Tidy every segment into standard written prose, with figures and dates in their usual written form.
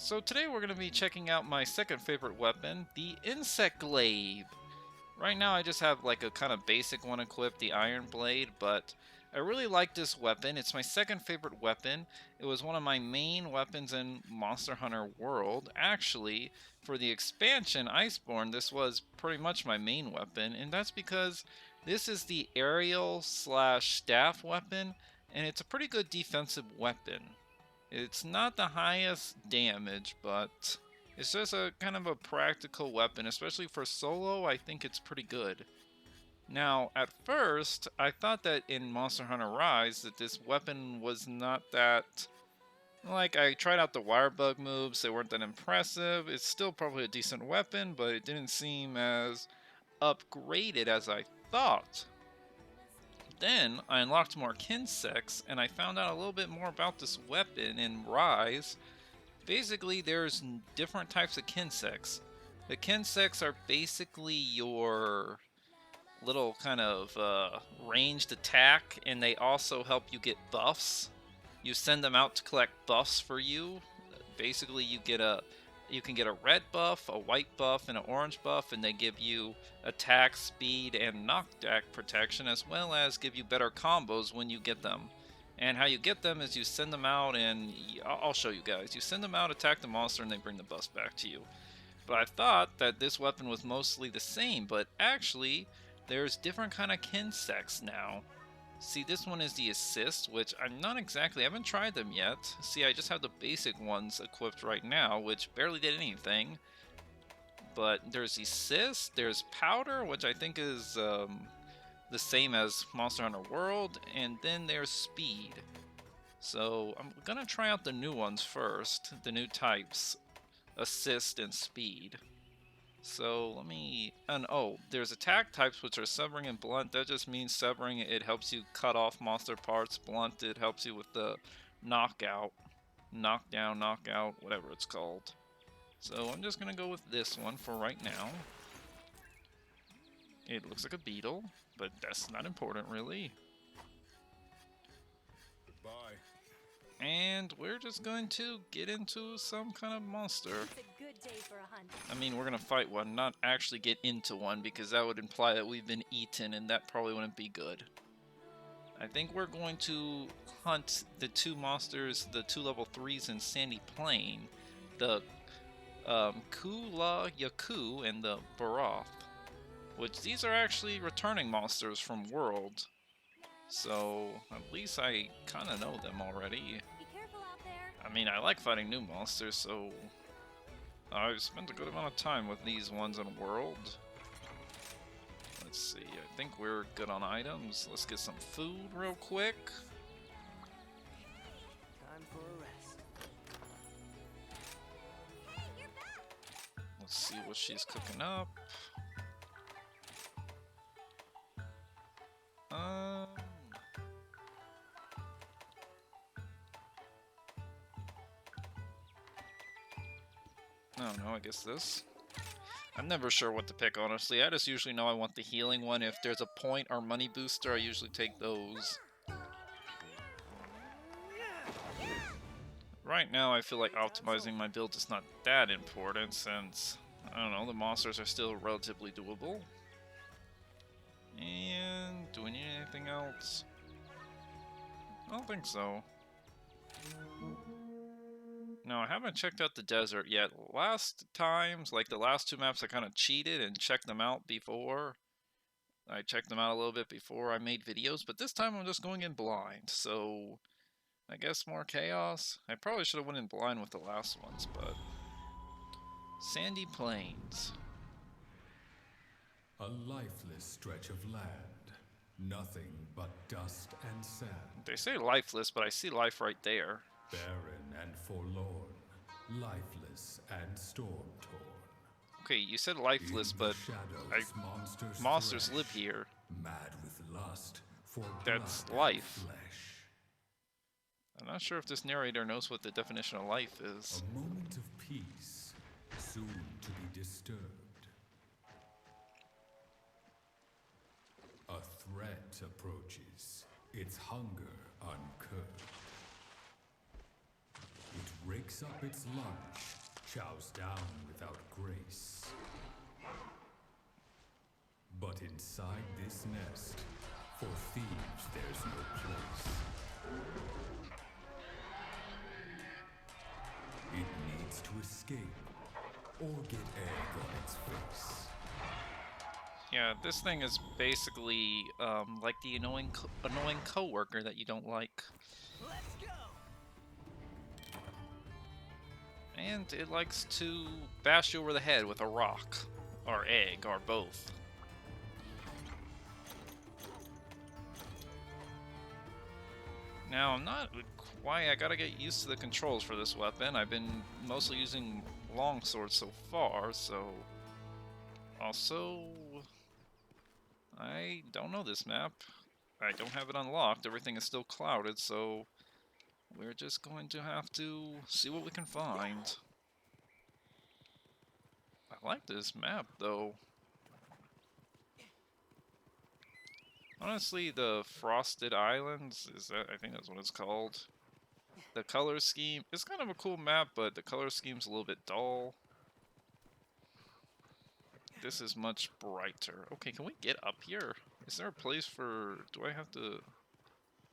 So today we're going to be checking out my second favorite weapon, the insect glaive. Right now I just have like a kind of basic one equipped, the iron blade, but I really like this weapon. It's my second favorite weapon. It was one of my main weapons in Monster Hunter World. Actually, for the expansion Iceborne, this was pretty much my main weapon, and that's because this is the aerial slash staff weapon, and it's a pretty good defensive weapon. It's not the highest damage, but it's just a kind of a practical weapon, especially for solo. I think it's pretty good. Now, at first, I thought that in Monster Hunter Rise that this weapon was not that... Like, I tried out the wirebug moves, they weren't that impressive. It's still probably a decent weapon, but it didn't seem as upgraded as I thought. Then I unlocked more kinsects, and I found out a little bit more about this weapon in Rise. Basically, there's different types of kinsects. The kinsects are basically your little kind of ranged attack, and they also help you get buffs. You send them out to collect buffs for you. Basically, you can get a red buff, a white buff, and an orange buff, and they give you attack, speed, and knockback protection, as well as give you better combos when you get them. And how you get them is you send them out, and I'll show you guys. You send them out, attack the monster, and they bring the buffs back to you. But I thought that this weapon was mostly the same, but actually, there's different kind of kinsects now. See, this one is the assist, which I'm not exactly, I haven't tried them yet. See, I just have the basic ones equipped right now, which barely did anything. But there's assist, there's powder, which I think is the same as Monster Hunter World, and then there's speed. So I'm gonna try out the new ones first, the new types, assist and speed. So let me, and oh, there's attack types which are severing and blunt. That just means severing, it helps you cut off monster parts. Blunt, it helps you with the knockout, knockdown, knockout, whatever it's called. So I'm just gonna go with this one for right now. It looks like a beetle, but that's not important really. Goodbye. And we're just going to get into some kind of monster. It's a good day for a hunt. I mean, we're gonna fight one, not actually get into one, because that would imply that we've been eaten, and that probably wouldn't be good. I think we're going to hunt the two monsters, the two level 3s in Sandy Plain, the Kulu-Ya-Ku and the Barroth, which these are actually returning monsters from World. So, at least I kind of know them already. Be careful out there. I mean, I like fighting new monsters, so I've spent a good amount of time with these ones in World. Let's see, I think we're good on items. Let's get some food real quick. Time for a rest. Hey, you're back. Let's see what she's cooking up. Oh no, I guess this. I'm never sure what to pick, honestly. I just usually know I want the healing one. If there's a point or money booster, I usually take those. Right now, I feel like optimizing my build is not that important since, I don't know, the monsters are still relatively doable. And do we need anything else? I don't think so. No, I haven't checked out the desert yet. Last times, like the last two maps, I kind of cheated and checked them out before. I checked them out a little bit before I made videos, but this time I'm just going in blind, so I guess more chaos. I probably should have went in blind with the last ones, but... Sandy Plains. A lifeless stretch of land. Nothing but dust and sand. They say lifeless, but I see life right there. Barren and forlorn. Lifeless and storm-torn. Okay, you said lifeless, In but the shadows, monsters thresh, live here. Mad with lust for That's blood life. and flesh. I'm not sure if this narrator knows what the definition of life is. A moment of peace, soon to be disturbed. A threat approaches, its hunger uncurbed. It rakes up its lunch chows down without grace. But inside this nest, for thieves there's no place. It needs to escape, or get egg on its face. Yeah, this thing is basically like the annoying coworker that you don't like. Let's go. And it likes to bash you over the head with a rock, or egg, or both. Now, I'm not quite... I gotta get used to the controls for this weapon. I've been mostly using longsword so far, so... Also... I don't know this map. I don't have it unlocked. Everything is still clouded, so... We're just going to have to see what we can find. I like this map, though. Honestly, the Frosted Islands, I think that's what it's called. The color scheme, it's kind of a cool map, but the color scheme's a little bit dull. This is much brighter. Okay, can we get up here? Is there a place for... Do I have to...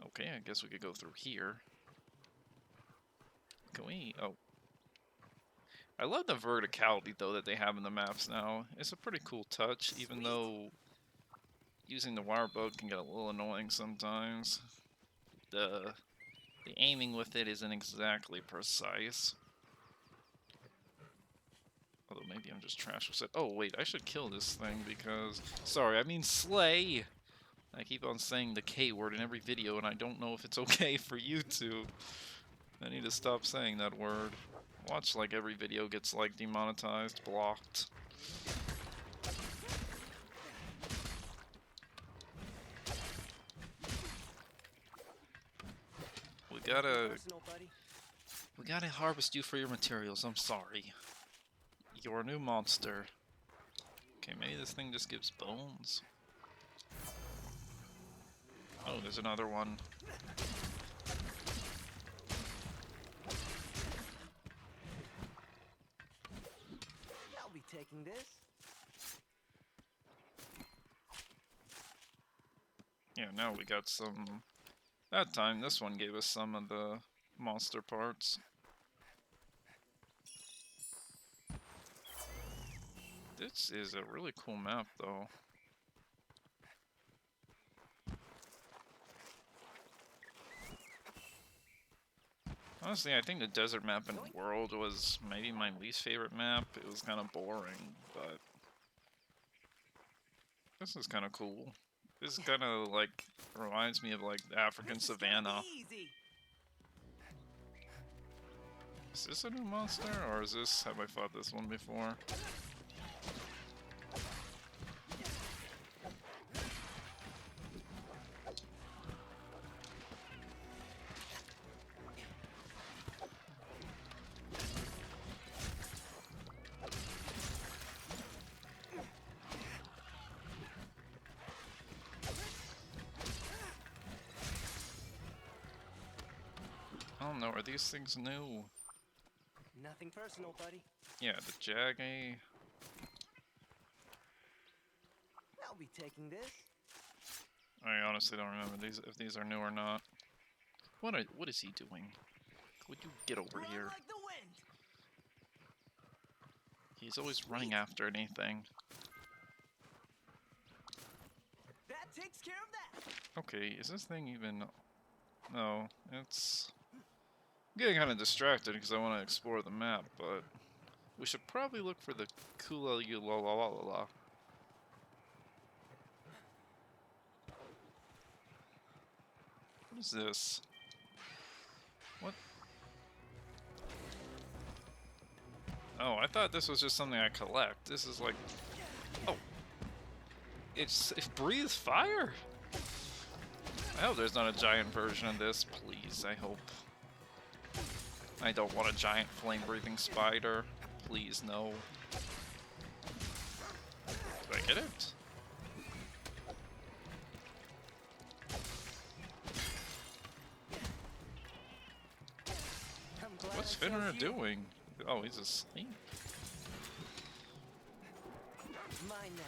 Okay, I guess we could go through here. Can we... Oh. I love the verticality, though, that they have in the maps now. It's a pretty cool touch, even though using the wire boat can get a little annoying sometimes. The aiming with it isn't exactly precise. Although maybe I'm just trash with it. Oh wait, I should kill this thing because... Sorry, I mean slay! I keep on saying the K word in every video and I don't know if it's okay for YouTube. I need to stop saying that word. Watch like every video gets like demonetized, blocked. We gotta harvest you for your materials, I'm sorry. You're a new monster. Okay, maybe this thing just gives bones. Oh, there's another one. I'll be taking this. Yeah, now we got some... That time, this one gave us some of the monster parts. This is a really cool map, though. Honestly, I think the desert map in World was maybe my least favorite map. It was kind of boring, but... This is kind of cool. This kind of, like, reminds me of, like, the African savannah. Is this a new monster, or is this... Have I fought this one before? I don't know, are these things new? Nothing personal, buddy. Yeah, the Jaggy. I'll be taking this. I honestly don't remember these if these are new or not. What is he doing? Would you get over Run here? like the wind. He's always running after anything. That takes care of that. Okay, is this thing even... No, it's... I'm getting kind of distracted because I want to explore the map, but... We should probably look for the Kulu-Ya-Ku. What is this? What? Oh, I thought this was just something I collect. This is like... Oh! It breathes fire? I hope there's not a giant version of this, please, I hope. I don't want a giant flame-breathing spider. Please, no. Did I get it? I'm glad What's I chose Finra you. doing? Oh, he's asleep. Mine now.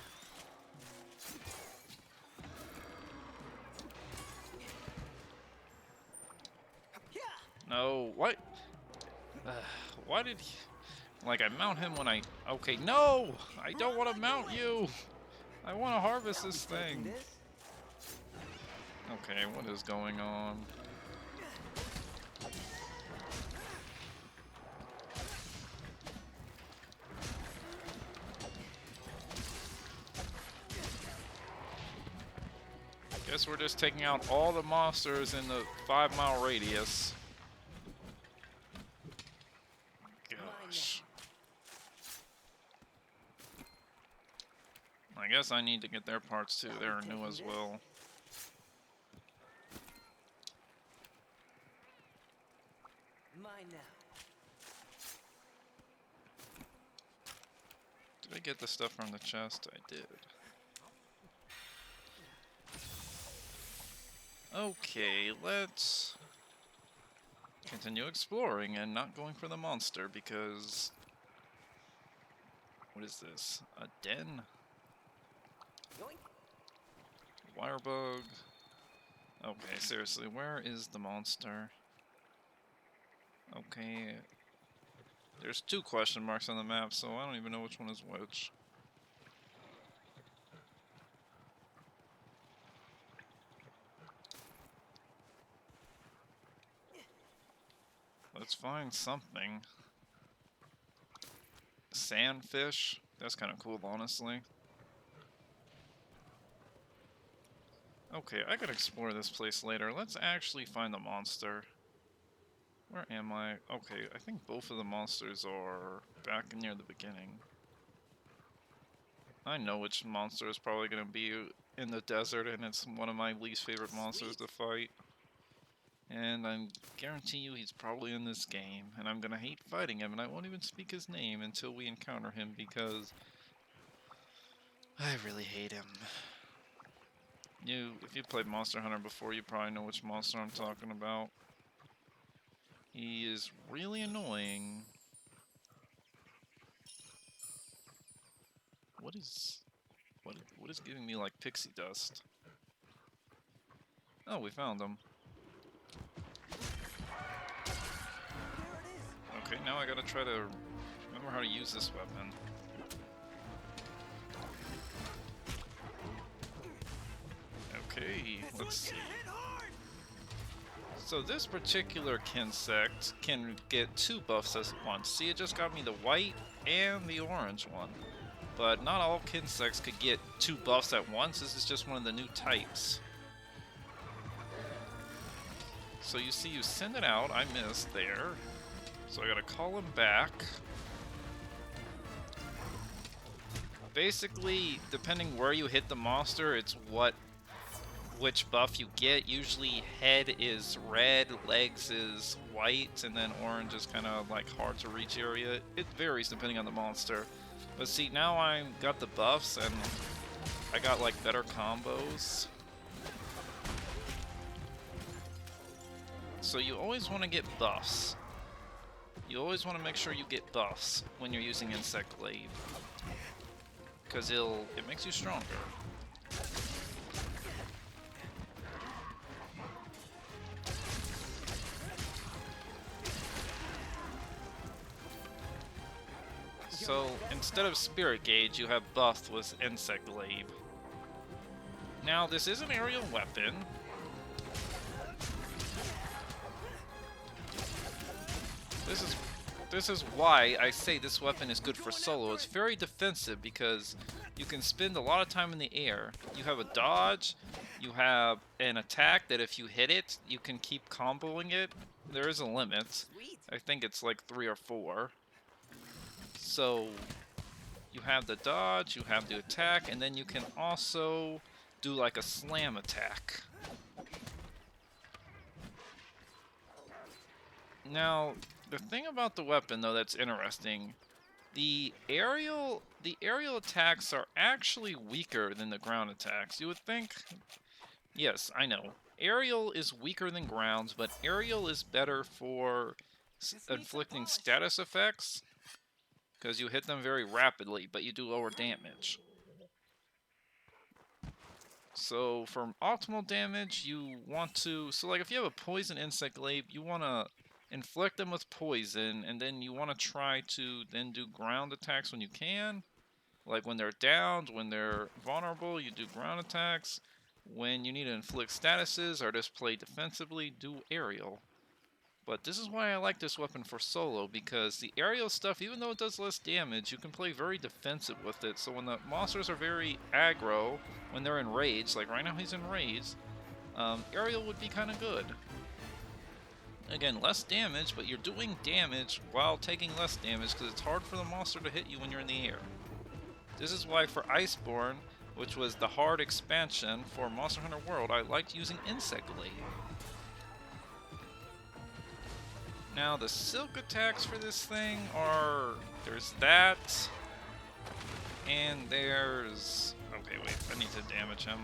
Yeah. No, what? Why did he... Like, I mount him when I... Okay, no! I don't want to mount you! I want to harvest I'll be this taking thing. this. Okay, what is going on? Guess we're just taking out all the monsters in the 5-mile radius. Gosh. I guess I need to get their parts too. They're new as well. Mine now. Did I get the stuff from the chest? I did. Okay, let's continue exploring and not going for the monster because... What is this? A den? Yoink. Wire bug? Okay, seriously, where is the monster? Okay, there's 2 question marks on the map, so I don't even know which one is which. Let's find something. Sandfish? That's kind of cool, honestly. Okay, I can explore this place later. Let's actually find the monster. Where am I? Okay, I think both of the monsters are back near the beginning. I know which monster is probably going to be in the desert, and it's one of my least favorite monsters to fight. And I guarantee you he's probably in this game, and I'm going to hate fighting him, and I won't even speak his name until we encounter him, because I really hate him. If you played Monster Hunter before, you probably know which monster I'm talking about. He is really annoying. What is giving me like pixie dust? Oh, we found him. Okay, now I gotta try to remember how to use this weapon. Okay, let's see. So this particular insect can get 2 buffs at once. See, it just got me the white and the orange one. But not all insects could get 2 buffs at once. This is just one of the new types. So you see, you send it out. I missed there. So I gotta call him back. Basically, depending where you hit the monster, it's which buff you get. Usually head is red, legs is white, and then orange is kind of like hard to reach area. It varies depending on the monster. But see, now I got the buffs and I got like better combos. So you always want to get buffs. You always want to make sure you get buffs when you're using Insect Glaive, because it makes you stronger. So instead of Spirit Gauge, you have buffed with Insect Glaive. Now this is an aerial weapon. This is why I say this weapon is good for solo. It's very defensive because you can spend a lot of time in the air. You have a dodge, you have an attack that if you hit it, you can keep comboing it. There is a limit. I think it's like 3 or 4. So you have the dodge, you have the attack, and then you can also do like a slam attack. Now, the thing about the weapon, though, that's interesting, the aerial attacks are actually weaker than the ground attacks. You would think, yes, I know, aerial is weaker than ground, but aerial is better for inflicting status effects because you hit them very rapidly, but you do lower damage. So for optimal damage, you want to, so like if you have a poison insect glaive, you want to inflict them with poison, and then you want to try to then do ground attacks when you can. Like when they're downed, when they're vulnerable, you do ground attacks. When you need to inflict statuses or just play defensively, do aerial. But this is why I like this weapon for solo, because the aerial stuff, even though it does less damage, you can play very defensive with it. So when the monsters are very aggro, when they're in rage, like right now he's in rage, aerial would be kind of good. Again, less damage, but you're doing damage while taking less damage because it's hard for the monster to hit you when you're in the air. This is why for Iceborne, which was the hard expansion for Monster Hunter World, I liked using Insect Glaive. Now the silk attacks for this thing are, there's that, and there's, okay wait, I need to damage him.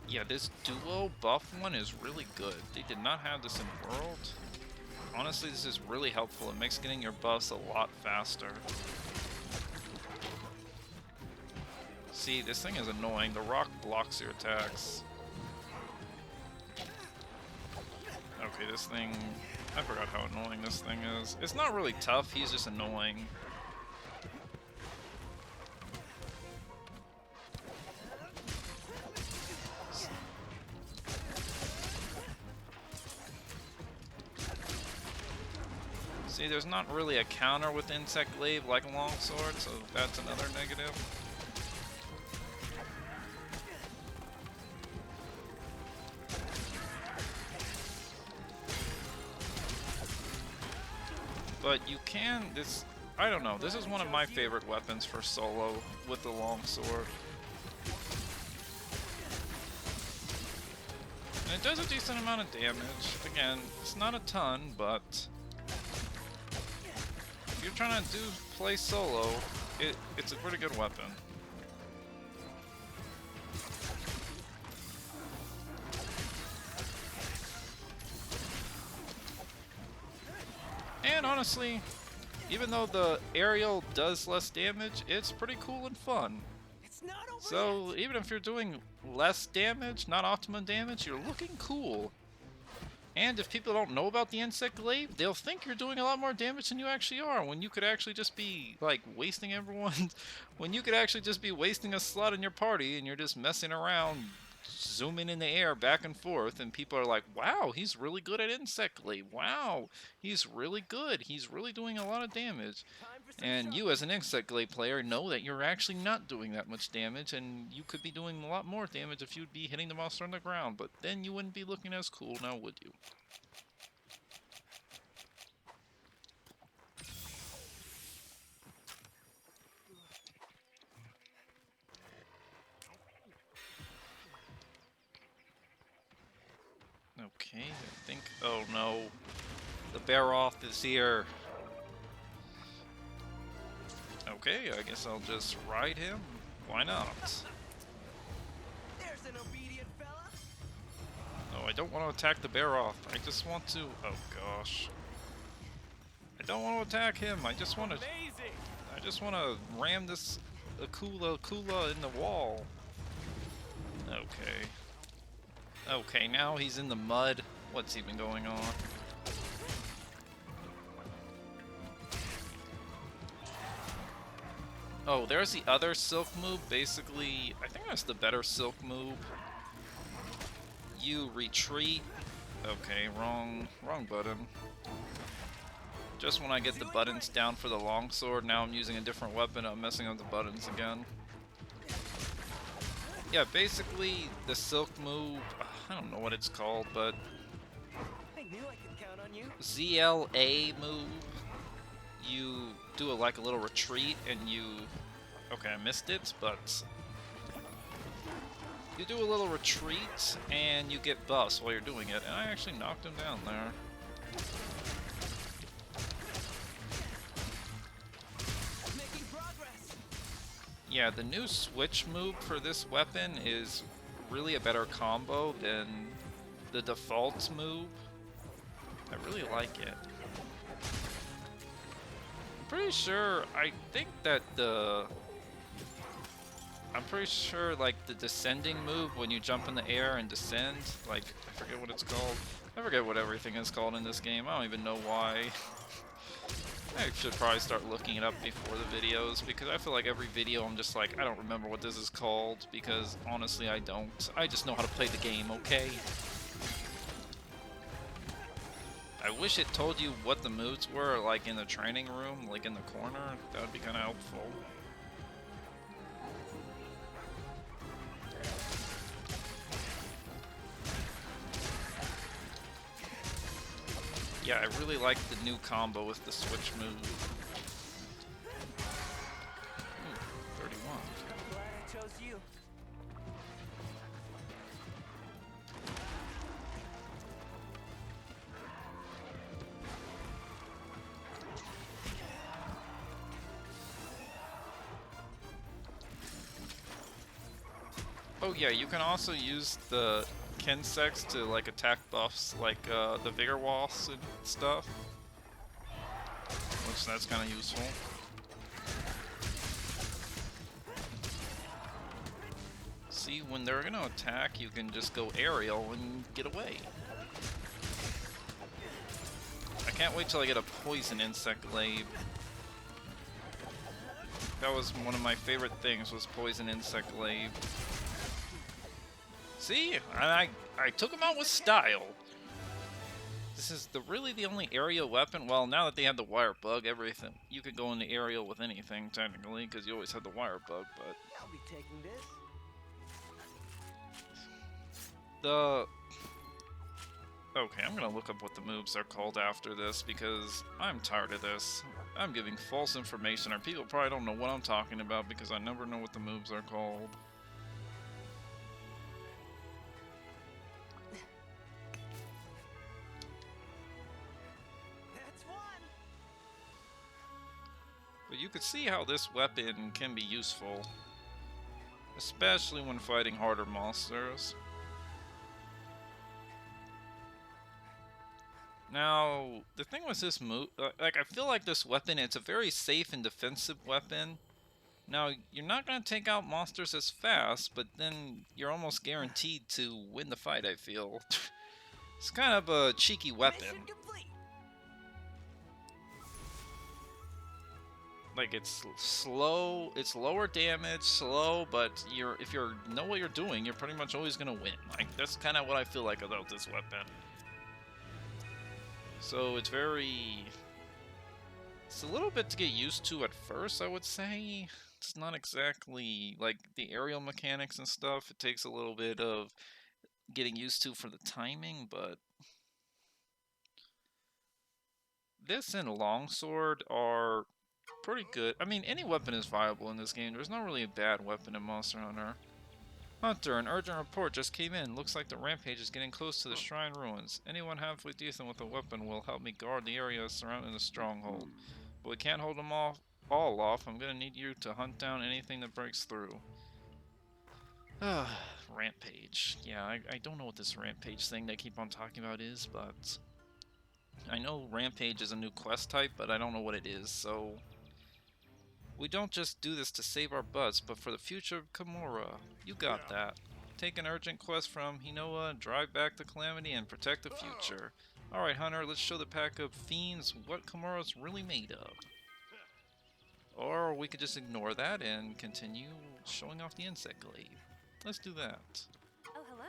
Yeah, this duo buff one is really good. They did not have this in World. Honestly, this is really helpful. It makes getting your buffs a lot faster. See, this thing is annoying. The rock blocks your attacks. Okay, this thing... I forgot how annoying this thing is. It's not really tough, he's just annoying. See, there's not really a counter with Insect Glaive like a longsword, so that's another negative. But you can, this, I don't know, this is one of my favorite weapons for solo with the longsword. And it does a decent amount of damage. Again, it's not a ton, but if you're trying to play solo, it's a pretty good weapon. And honestly, even though the aerial does less damage, it's pretty cool and fun. It's not over So yet. even if you're doing less damage, not optimum damage, you're looking cool. And if people don't know about the Insect Glaive, they'll think you're doing a lot more damage than you actually are, when you could actually just be, like, wasting everyone. When you could actually just be wasting a slot in your party and you're just messing around, zooming in the air back and forth, and people are like, wow, he's really good at Insect Glaive. Wow, he's really good. He's really doing a lot of damage. Time for some And shopping. you, as an Insect Glaive player, know that you're actually not doing that much damage, and you could be doing a lot more damage if you'd be hitting the monster on the ground, but then you wouldn't be looking as cool, now would you? Okay, I think, oh no, the Barroth is here. Okay, I guess I'll just ride him. Why not? There's an obedient fella. No, I don't want to attack the Barroth. I just want to, oh gosh. I don't want to attack him. I just want to ram this Kulu-Ya-Ku in the wall. Okay. Okay, now he's in the mud. What's even going on? Oh, there's the other silk move. Basically, I think that's the better silk move. You retreat. Okay, wrong button. Just when I get the buttons down for the longsword, now I'm using a different weapon. I'm messing up the buttons again. Yeah, basically the silk move. I don't know what it's called, but I knew I could count on you. ZLA move. You do like a little retreat, and you. Okay, I missed it, but you do a little retreat, and you get buffs while you're doing it. And I actually knocked him down there. Making progress. Yeah, the new switch move for this weapon is really a better combo than the default move. I really like it. I'm pretty sure, I'm pretty sure like the descending move when you jump in the air and descend, like, I forget what it's called. I forget what everything is called in this game. I don't even know why. I should probably start looking it up before the videos, because I feel like every video I'm just like, I don't remember what this is called, because honestly I don't. I just know how to play the game, okay? I wish it told you what the moves were, like in the training room, like in the corner. That would be kind of helpful. Yeah, I really like the new combo with the switch move. Ooh, 31. I'm glad I chose you. Oh yeah, you can also use the Kinsects to like attack buffs like the Vigor Walls and stuff. Which that's kind of useful. See, when they're gonna attack, you can just go aerial and get away. I can't wait till I get a poison insect glaive. That was one of my favorite things, was poison insect glaive. See, I took him out with style. This is really the only aerial weapon. Well, now that they have the wire bug, everything you could go into aerial with anything technically, because you always had the wire bug. But I'll be taking this. okay, I'm gonna look up what the moves are called after this, because I'm tired of this. I'm giving false information, or people probably don't know what I'm talking about because I never know what the moves are called. That's one. But you could see how this weapon can be useful, especially when fighting harder monsters. Now, the thing with this move, like, I feel like this weapon, it's a very safe and defensive weapon. Now, you're not going to take out monsters as fast, but then you're almost guaranteed to win the fight, I feel. It's kind of a cheeky weapon. Mission complete. Like, it's slow, it's lower damage, slow, but if you know what you're doing, you're pretty much always going to win. Like, that's kind of what I feel like about this weapon. So it's a little bit to get used to at first, I would say. It's not exactly like the aerial mechanics and stuff. It takes a little bit of getting used to for the timing, but this and longsword are pretty good. I mean, any weapon is viable in this game. There's not really a bad weapon in Monster Hunter. Hunter, an urgent report just came in. Looks like the rampage is getting close to the shrine ruins. Anyone halfway decent with a weapon will help me guard the area surrounding the stronghold. But we can't hold them all off. I'm gonna need you to hunt down anything that breaks through. Rampage. Yeah, I don't know what this rampage thing they keep on talking about is, but I know rampage is a new quest type, but I don't know what it is, so we don't just do this to save our butts, but for the future of Kimura. You got that. Take an urgent quest from Hinoa, drive back the Calamity, and protect the future. Alright, Hunter, let's show the pack of fiends what Kimura's really made of. Or we could just ignore that and continue showing off the insect glaive. Let's do that. Oh, hello.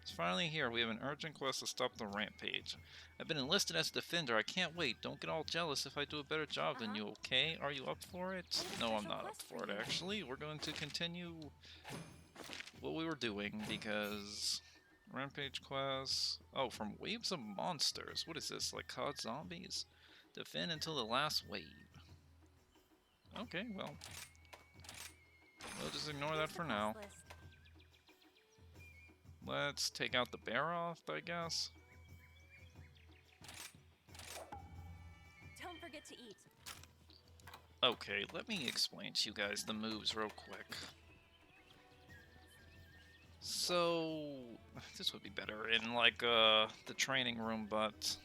It's finally here. We have an urgent quest to stop the rampage. I've been enlisted as a defender. I can't wait. Don't get all jealous if I do a better job than you, okay? Are you up for it? No, I'm not up for it, actually. We're going to continue what we were doing, because rampage quest. Oh, from waves of monsters. What is this, like COD zombies? Defend until the last wave. Okay, well, we'll just ignore that for now. Let's take out the Barroth, I guess. Don't forget to eat. Okay, let me explain to you guys the moves real quick. So this would be better in like the training room, but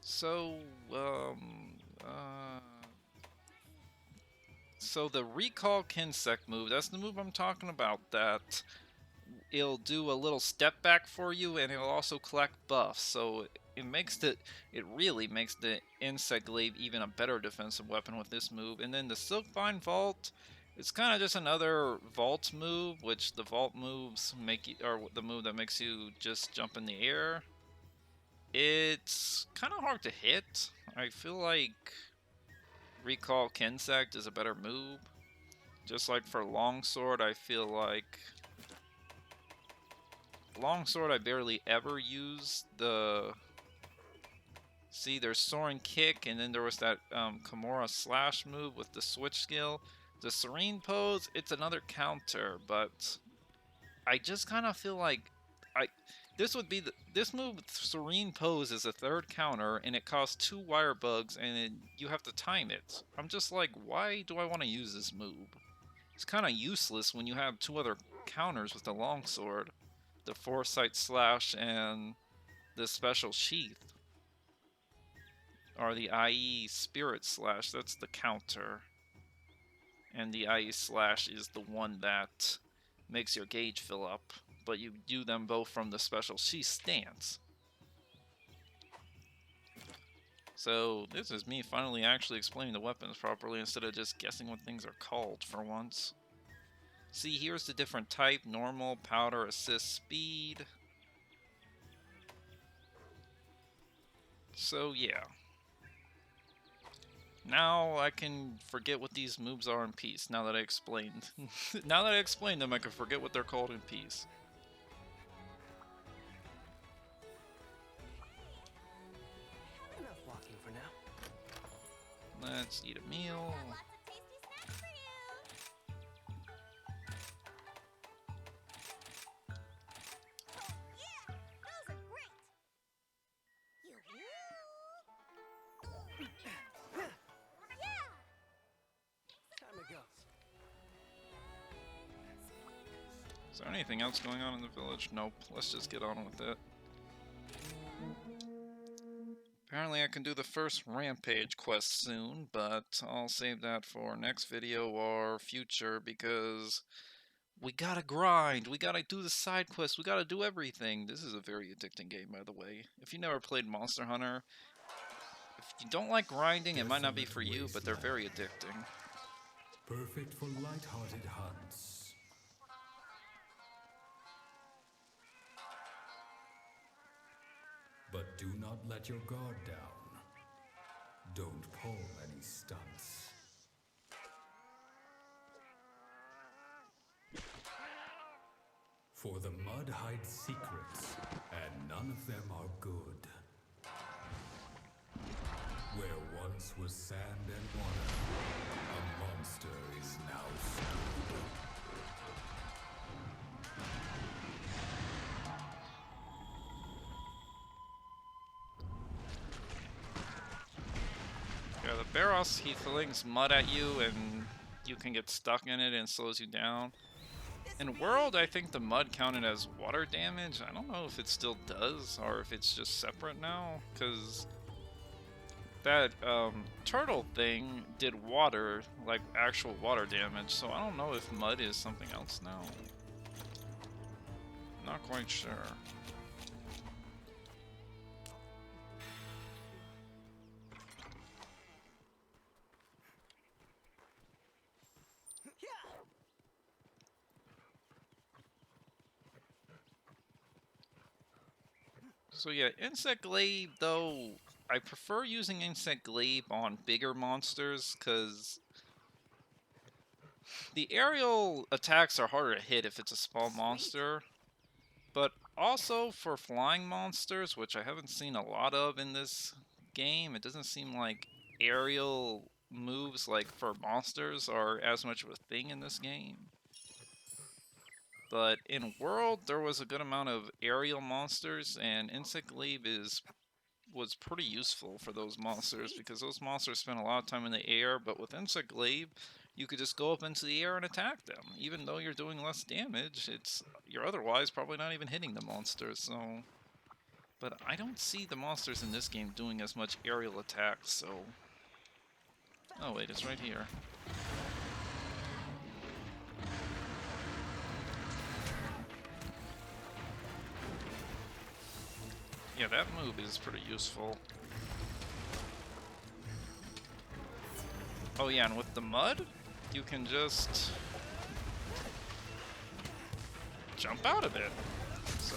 so uh so the recall Kinsect move, that's the move I'm talking about, that it'll do a little step back for you and it'll also collect buffs. So it really makes the insect glaive even a better defensive weapon with this move. And then the Silkbind Vault, it's kind of just another vault move, which the vault moves make you, or the move that makes you just jump in the air. It's kind of hard to hit. I feel like Recall Kinsect is a better move. Just like for Longsword, I feel like Longsword, I barely ever use the... See, there's Soaring Kick, and then there was that Kimura Slash move with the switch skill. The Serene Pose, it's another counter, but I just kind of feel like this would be this move with Serene Pose is a third counter, and it costs 2 wire bugs, and you have to time it. I'm just like, why do I want to use this move? It's kind of useless when you have 2 other counters with the longsword. The Foresight Slash and the Special Sheath. Or the IE Spirit Slash, that's the counter. And the IE Slash is the one that makes your gauge fill up. But you do them both from the Special Sheath stance. So this is me finally actually explaining the weapons properly instead of just guessing what things are called for once. See, here's the different type: normal, powder, assist, speed. So yeah. Now I can forget what these moves are in peace, now that I explained. Now that I explained them, I can forget what they're called in peace. Enough walking for now. Let's eat a meal. Got lots of tasty snacks for you. Oh yeah, those are great. Yeah. Time to go. Is there anything else going on in the village? Nope. Let's just get on with it. Apparently I can do the first rampage quest soon, but I'll save that for next video or future because we gotta grind, we gotta do the side quests, we gotta do everything. This is a very addicting game, by the way. If you never played Monster Hunter, if you don't like grinding, it might not be for you, but they're very addicting. Perfect for light-hearted hunts. But do not let your guard down. Don't pull any stunts. For the mud hides secrets, and none of them are good. Where once was sand and water, a monster is now stood. Yeah, the Barroth, he flings mud at you and you can get stuck in it and it slows you down. In World, I think the mud counted as water damage. I don't know if it still does or if it's just separate now, because that turtle thing did water, like actual water damage, so I don't know if mud is something else now. Not quite sure. So yeah, Insect Glaive, though, I prefer using Insect Glaive on bigger monsters, because the aerial attacks are harder to hit if it's a small monster. But also for flying monsters, which I haven't seen a lot of in this game, it doesn't seem like aerial moves like for monsters are as much of a thing in this game. But in World, there was a good amount of aerial monsters, and Insect Glaive was pretty useful for those monsters because those monsters spend a lot of time in the air. But with Insect Glaive, you could just go up into the air and attack them. Even though you're doing less damage, you're otherwise probably not even hitting the monsters, so... But I don't see the monsters in this game doing as much aerial attacks, so... Oh wait, it's right here. Yeah, that move is pretty useful. Oh yeah, and with the mud, you can just jump out of it. So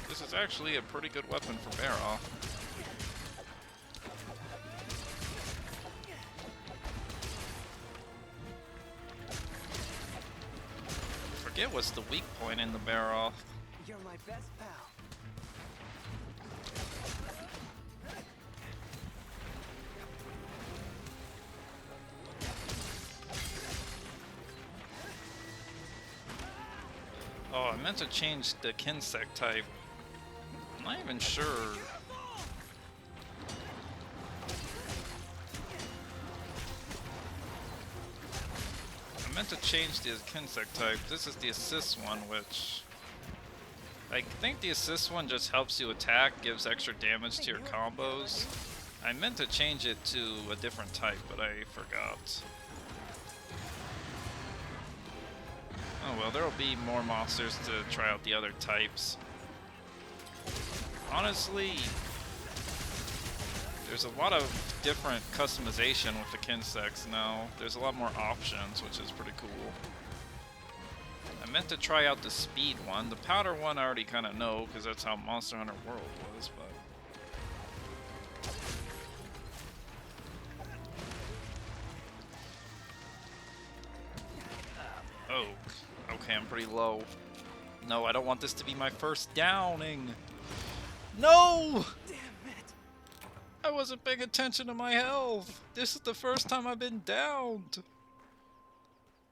this is actually a pretty good weapon for Barroth. Forget what's the weak point in the Barroth. You're my best pal. Oh, I meant to change the Kinsect type. I'm not even sure. I meant to change the Kinsect type. This is the assist one, which... I think the assist one just helps you attack, gives extra damage to your combos. I meant to change it to a different type, but I forgot. Oh well, there'll be more monsters to try out the other types. Honestly, there's a lot of different customization with the Kinsects now. There's a lot more options, which is pretty cool. I meant to try out the speed one. The powder one I already kind of know, because that's how Monster Hunter World was, but... Oh, okay, I'm pretty low. No, I don't want this to be my first downing. No! Damn it! I wasn't paying attention to my health. This is the first time I've been downed.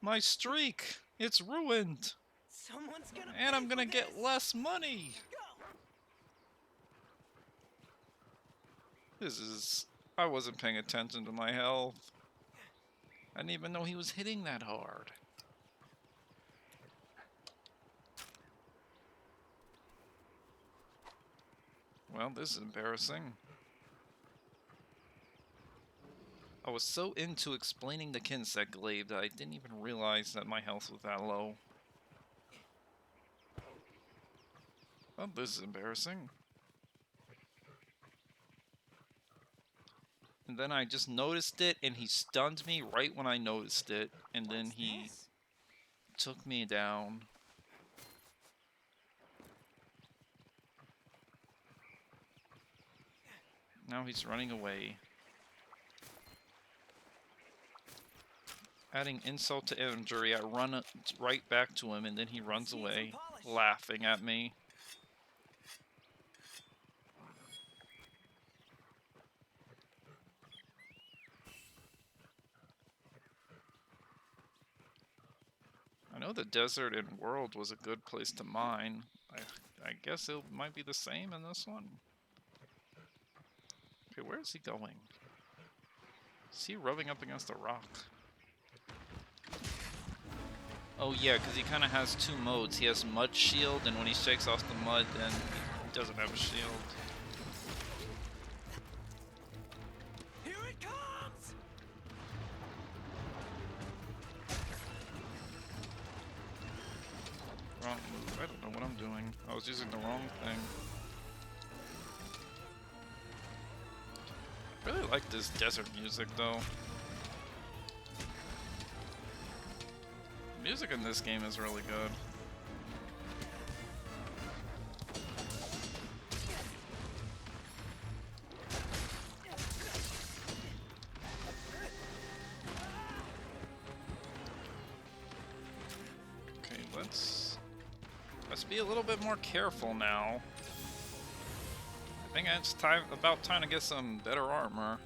My streak, it's ruined. Someone's gonna And pay I'm gonna for get this. less money. Go. This is... I wasn't paying attention to my health. I didn't even know he was hitting that hard. Well, this is embarrassing. I was so into explaining the Kinsect glaive that I didn't even realize that my health was that low. Well, this is embarrassing. And then I just noticed it, and he stunned me right when I noticed it, and then What's he this? took me down. Now he's running away. Adding insult to injury, I run right back to him, and then he runs away, laughing at me. I know the desert in World was a good place to mine. I guess it might be the same in this one. Okay, where is he going? Is he rubbing up against a rock? Oh yeah, because he kind of has two modes. He has mud shield, and when he shakes off the mud, then he doesn't have a shield. Here it comes! Wrong move. I don't know what I'm doing. I was using the wrong thing. I really like this desert music, though. The music in this game is really good. Okay, let's be a little bit more careful now. I think it's about time to get some better armor.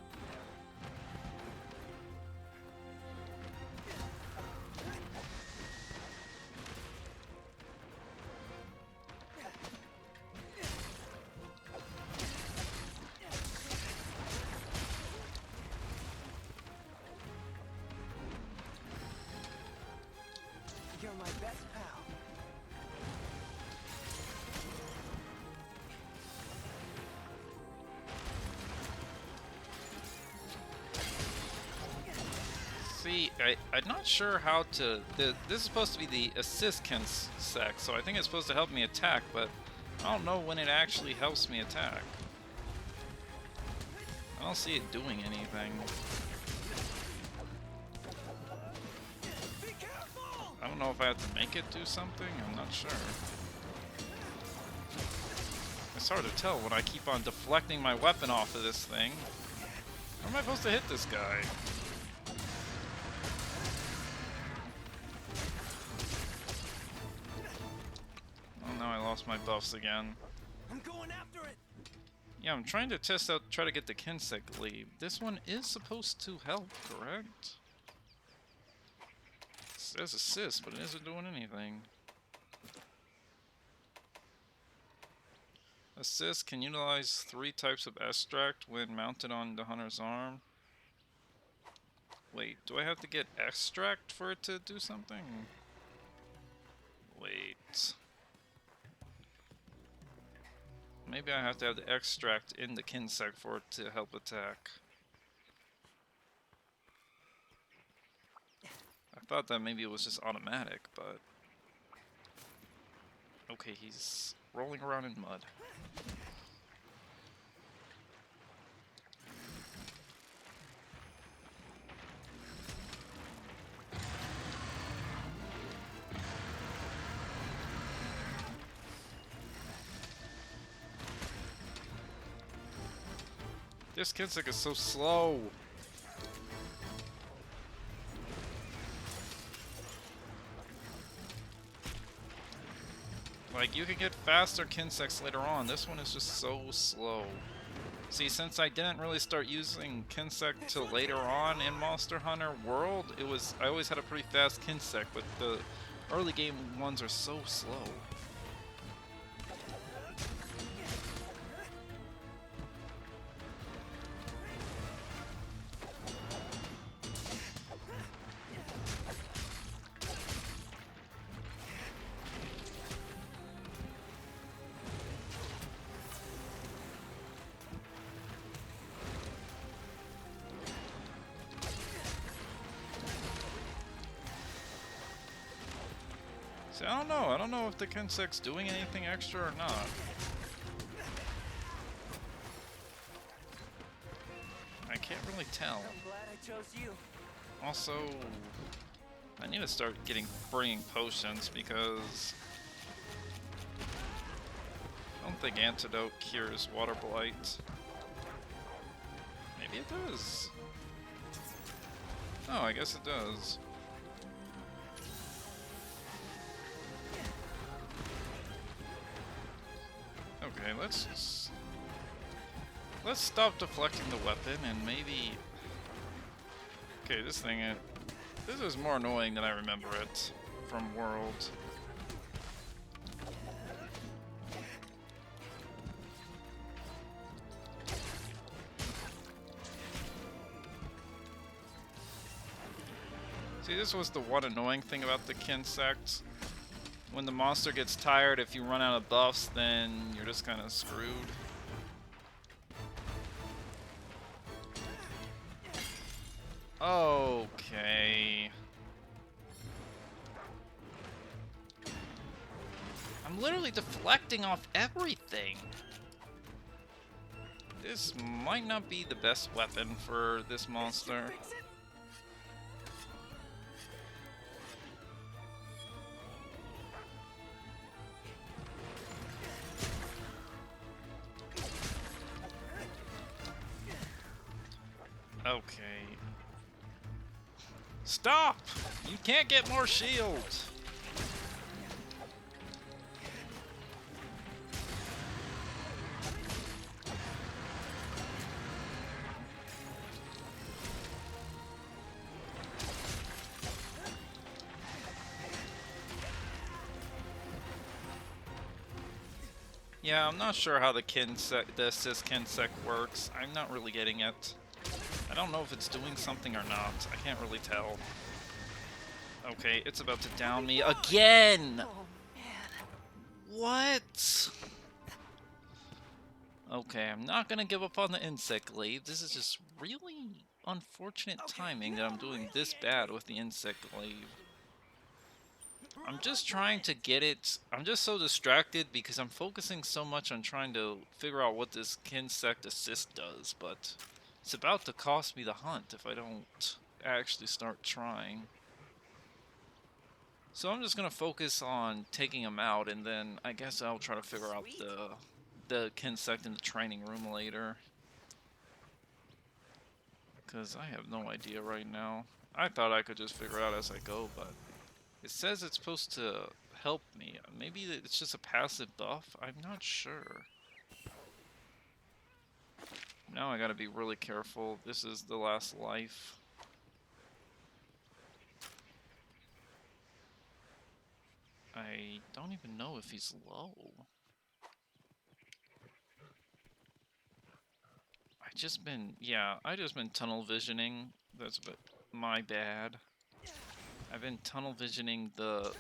See, I'm not sure how to... This is supposed to be the assist Kinsec, so I think it's supposed to help me attack, but I don't know when it actually helps me attack. I don't see it doing anything. Be careful! I don't know if I have to make it do something, I'm not sure. It's hard to tell when I keep on deflecting my weapon off of this thing. How am I supposed to hit this guy? Oh no, I lost my buffs again. I'm going after it. Yeah, I'm trying to try to get the Kinsec glaive. This one is supposed to help, correct? It says assist, but it isn't doing anything. Assist can utilize 3 types of extract when mounted on the hunter's arm. Wait, do I have to get extract for it to do something? Wait. Maybe I have to have the extract in the Kinsec for it to help attack. I thought that maybe it was just automatic, but... Okay, he's rolling around in mud. This Kinsec is so slow. Like, you can get faster Kinsecs later on. This one is just so slow. See, since I didn't really start using Kinsec till later on in Monster Hunter World, I always had a pretty fast Kinsec, but the early game ones are so slow. See, I don't know. I don't know if the Kinsec's doing anything extra or not. I can't really tell. I'm glad I chose you. Also, I need to start bringing potions because I don't think antidote cures water blight. Maybe it does. Oh, I guess it does. Okay, let's stop deflecting the weapon and maybe... Okay, this is more annoying than I remember it from World. See, this was the one annoying thing about the Kinsect. When the monster gets tired, if you run out of buffs, then you're just kind of screwed. Okay. I'm literally deflecting off everything. This might not be the best weapon for this monster. Fix it. Okay. Stop! You can't get more shield! Yeah, I'm not sure how the assist Kinsec works. I'm not really getting it. I don't know if it's doing something or not. I can't really tell. Okay, it's about to down me again! Oh man. What? Okay, I'm not gonna give up on the insect glaive. This is just really unfortunate Okay, timing that now I'm I'm doing really this angry. bad with the insect glaive. Run I'm just like the trying to wind. get it. I'm just so distracted because I'm focusing so much on trying to figure out what this insect assist does, but it's about to cost me the hunt if I don't actually start trying. So I'm just gonna focus on taking him out, and then I guess I'll try to figure out Sweet. the insect in the training room later. Because I have no idea right now. I thought I could just figure out as I go, but it says it's supposed to help me. Maybe it's just a passive buff? I'm not sure. Now I gotta be really careful. This is the last life. I don't even know if he's low. I just been tunnel visioning. That's a bit my bad. I've been tunnel visioning to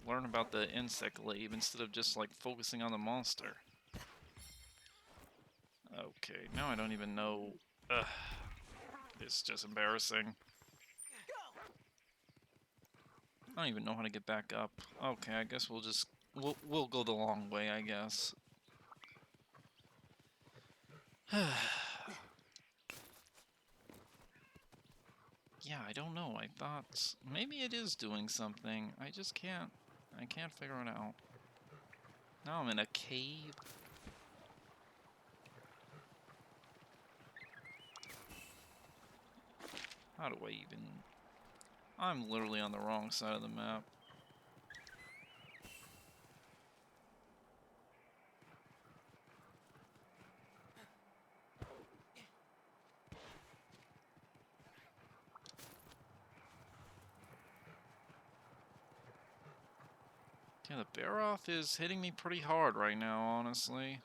learn about the insect glaive instead of just like focusing on the monster. Okay, now I don't even know. Ugh, it's just embarrassing. I don't even know how to get back up. Okay, I guess we'll go the long way, I guess. Yeah, I don't know. I thought maybe it is doing something. I can't figure it out. Now I'm in a cave. How do I even... I'm literally on the wrong side of the map. Yeah, the Barroth is hitting me pretty hard right now, honestly.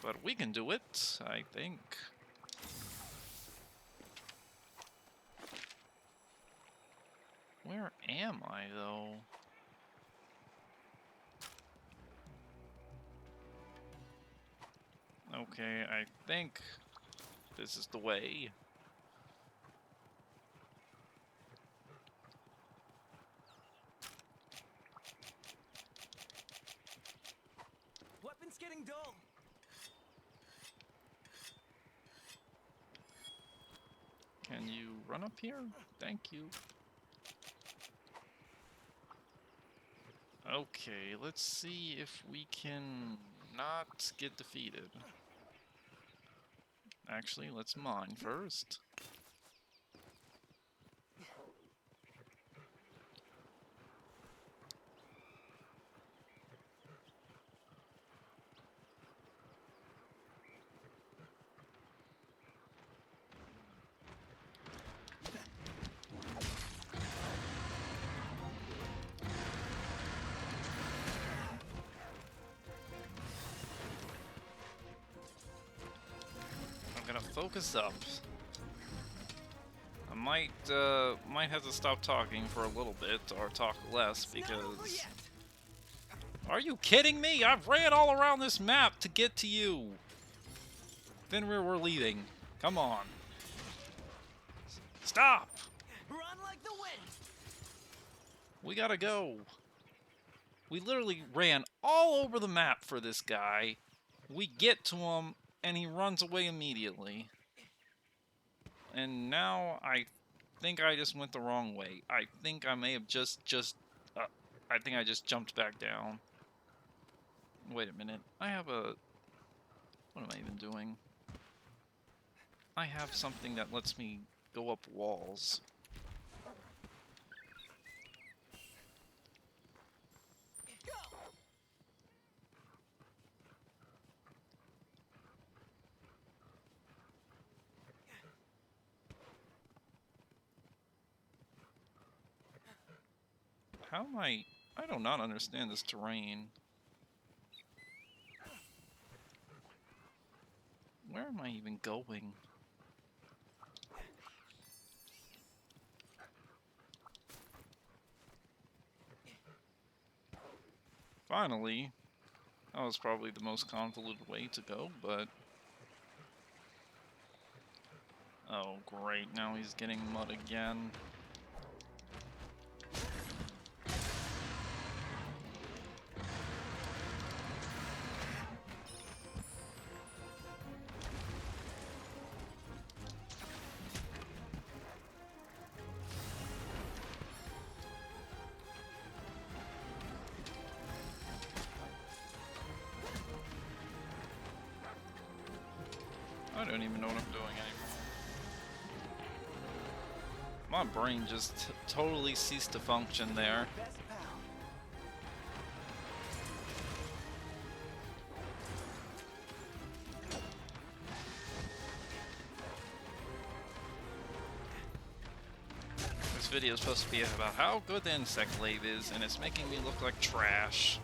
But we can do it, I think. Where am I, though? Okay, I think this is the way. Weapon's getting dull. Can you run up here? Thank you. Okay, let's see if we can not get defeated. Actually, let's mine first. I'm gonna focus up. I might have to stop talking for a little bit or talk less It's not over because... yet. Are you kidding me? I've ran all around this map to get to you. Fenrir, we're leaving. Come on. Stop! Run like the wind. We gotta go. We literally ran all over the map for this guy. We get to him, and he runs away immediately. And now I think I just went the wrong way. I think I may have I think I just jumped back down. Wait a minute. I have a... What am I even doing? I have something that lets me go up walls. How am I do not understand this terrain. Where am I even going? Finally. That was probably the most convoluted way to go, but... Oh, great. Now he's getting mud again. I don't even know what I'm doing anymore. My brain just totally ceased to function there. Best pal. This video is supposed to be about how good the insect glaive is, and it's making me look like trash.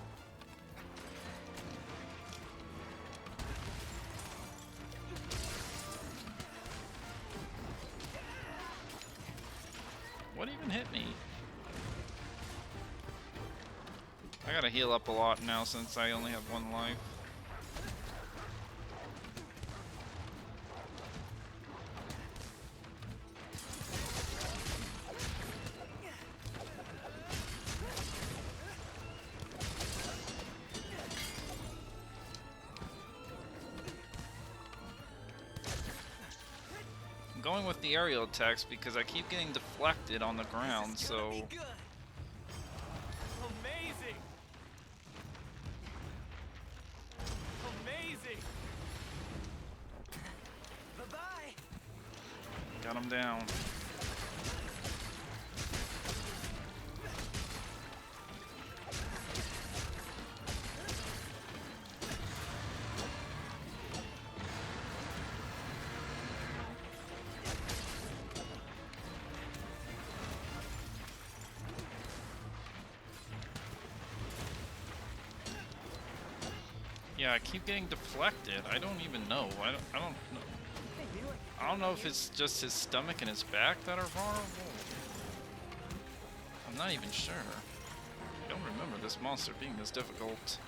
What even hit me? I gotta heal up a lot now since I only have one life. I'm going with the aerial attacks because I keep getting deflected on the ground, This is gonna so... be good. Amazing. Amazing. Bye-bye. Got him down. Yeah, I keep getting deflected. I don't even know. I don't know. Hey, you like I don't know if it's just his stomach and his back that are vulnerable. I'm not even sure. I don't remember this monster being this difficult.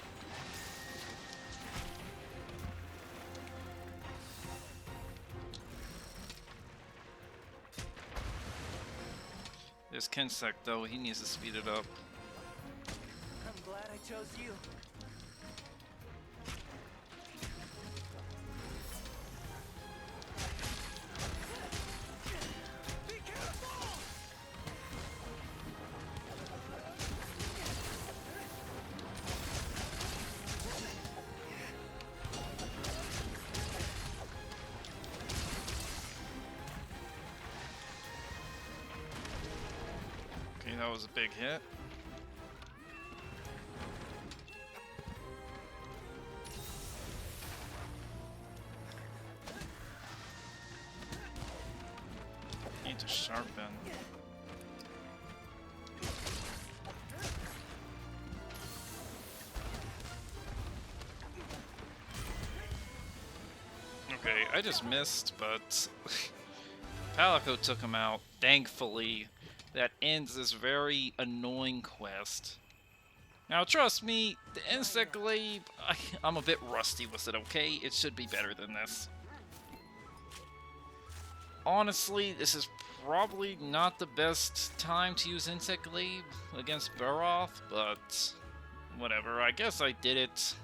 This Kinsect, though, he needs to speed it up. I'm glad I chose you. Be careful! Okay, that was a big hit. Need to sharpen. Okay, I just missed, but Palico took him out. Thankfully, that ends this very annoying quest. Now, trust me, the insect glaive, I'm a bit rusty with it, okay? It should be better than this. Honestly, this is probably not the best time to use insect glaive against Barroth, but whatever. I guess I did it.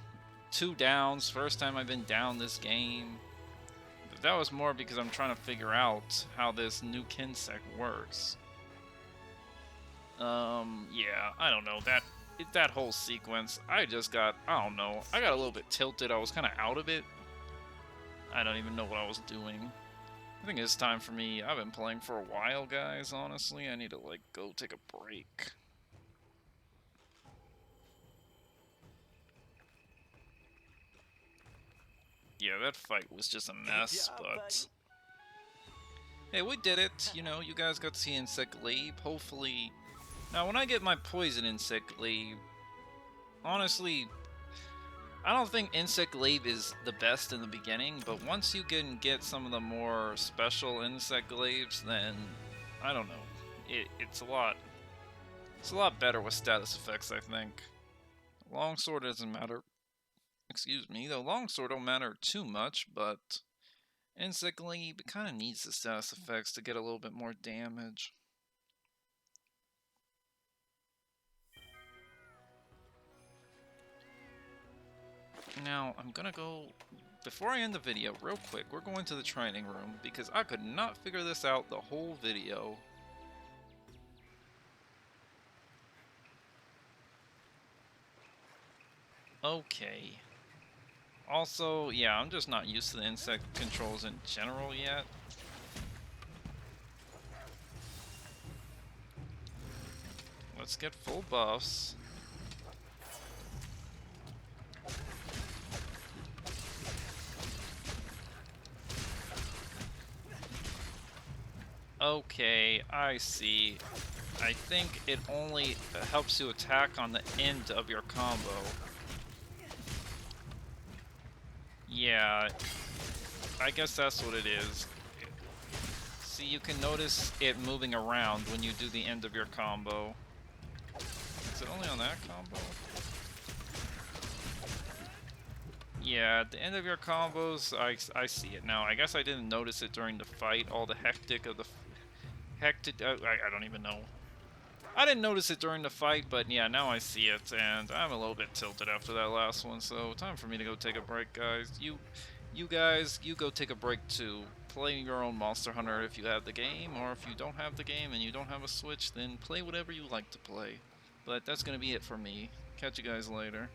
2 downs, first time I've been down this game. But that was more because I'm trying to figure out how this new Kinsect works. Yeah, I don't know. That whole sequence, I don't know. I got a little bit tilted. I was kind of out of it. I don't even know what I was doing. I think it's time for me. I've been playing for a while, guys, honestly. I need to, like, go take a break. Yeah, that fight was just a mess, job, but... buddy. Hey, we did it. You know, you guys got to see Insect Glaive. Hopefully... Now, when I get my Poison Insect Glaive, honestly, I don't think Insect Glaive is the best in the beginning, but once you can get some of the more special Insect Glaives, then, I don't know. It's a lot better with status effects, I think. Longsword doesn't matter. Excuse me. The longsword don't matter too much, but insect glaive kind of needs the status effects to get a little bit more damage. Now, I'm gonna go, before I end the video, real quick, we're going to the training room, because I could not figure this out the whole video. Okay. Also, yeah, I'm just not used to the insect controls in general yet. Let's get full buffs. Okay, I see. I think it only helps you attack on the end of your combo. Yeah, I guess that's what it is. See, you can notice it moving around when you do the end of your combo. Is it only on that combo? Yeah, at the end of your combos, I see it now. I guess I didn't notice it during the fight, all the hectic of the... hectic... I don't even know. I didn't notice it during the fight, but yeah, now I see it, and I'm a little bit tilted after that last one, so time for me to go take a break, guys. You guys, you go take a break too. Play your own Monster Hunter if you have the game, or if you don't have the game and you don't have a Switch, then play whatever you like to play. But that's gonna be it for me. Catch you guys later.